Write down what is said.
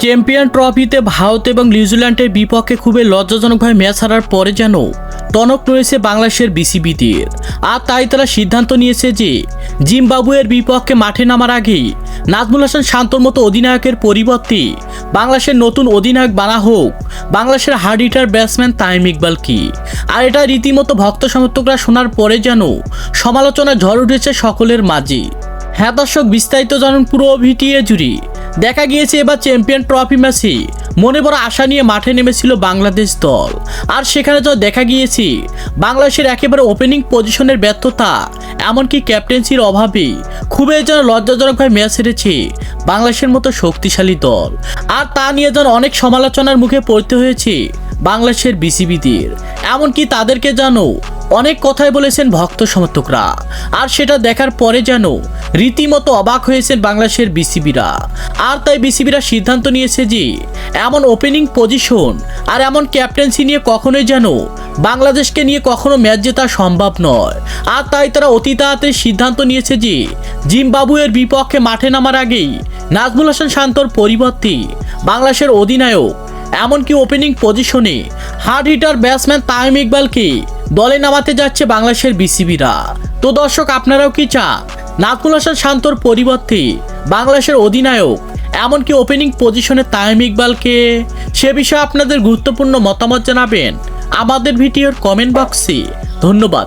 Champion ট্রফিতে ভারত এবং নিউজিল্যান্ডের বিপক্ষে খুবই লজ্জাজনকভাবে ম্যাচ হারার পরে যেন টনক নড়েছে বাংলাদেশের বিসিবিদের। আর তাই তারা সিদ্ধান্ত নিয়েছে যে জিম্বাবুয়ের বিপক্ষে মাঠে নামার আগেই নাজমুল হাসান শান্তর মতো অধিনায়কের পরিবর্তে বাংলাদেশের নতুন অধিনায়ক বানা হোক বাংলাদেশের হার্ড হিটার ব্যাটসম্যান তামিম ইকবালকে। আর এটা রীতিমতো ভক্ত সমর্থকরা শোনার পরে যেন সমালোচনা ঝড় উঠেছে সকলের মাঝে। হ্যাঁ দর্শক, বিস্তারিত জানুন পুরো ভিডিও জুড়ে। দেখা গিয়েছে এবার চ্যাম্পিয়ন ট্রফি ম্যাচে মনে বড় আশা নিয়ে মাঠে নেমেছিল বাংলাদেশ দল। আর সেখানে তো দেখা গিয়েছে বাংলাদেশের একেবারে ওপেনিং পজিশনের ব্যর্থতা, এমনকি ক্যাপ্টেন্সির অভাবে খুবই যেন লজ্জাজনকভাবে ম্যাচ হেরেছে বাংলাদেশের মতো শক্তিশালী দল। আর তা নিয়ে যেন অনেক সমালোচনার মুখে পড়তে হয়েছে বাংলাদেশের বিসিবিদের, এমনকি তাদেরকে যেন অনেক কথাই বলেছেন ভক্ত সমর্থকরা। আর সেটা দেখার পরে যেন রীতিমতো অবাক হয়েছেন বাংলাদেশের বিসিবিরা। আর তাই বিসিবিরা সিদ্ধান্ত নিয়েছে যে এমন ওপেনিং পজিশন আর এমন ক্যাপ্টেন্সি নিয়ে কখনোই যেন বাংলাদেশকে নিয়ে কখনো ম্যাচ জেতা সম্ভব নয়। আর তাই তারা অতি তাড়াতাড়ি সিদ্ধান্ত নিয়েছে যে জিম্বাবুয়ের বিপক্ষে মাঠে নামার আগেই নাজমুল হাসান শান্তর পরিবর্তে বাংলাদেশের অধিনায়ক এমনকি ওপেনিং পজিশনে হার্ড হিটার ব্যাটসম্যান তামিম ইকবালকে দলে নামাতে যাচ্ছে বাংলাদেশের বিসিবিরা। তো দর্শক, আপনারাও কি চান নাজমুল হাসান শান্তর পরিবর্তে বাংলাদেশের অধিনায়ক এমনকি ওপেনিং পজিশনে তামিম ইকবালকে? সে বিষয়ে আপনাদের গুরুত্বপূর্ণ মতামত জানাবেন আমাদের ভিডিওর কমেন্ট বক্সে। ধন্যবাদ।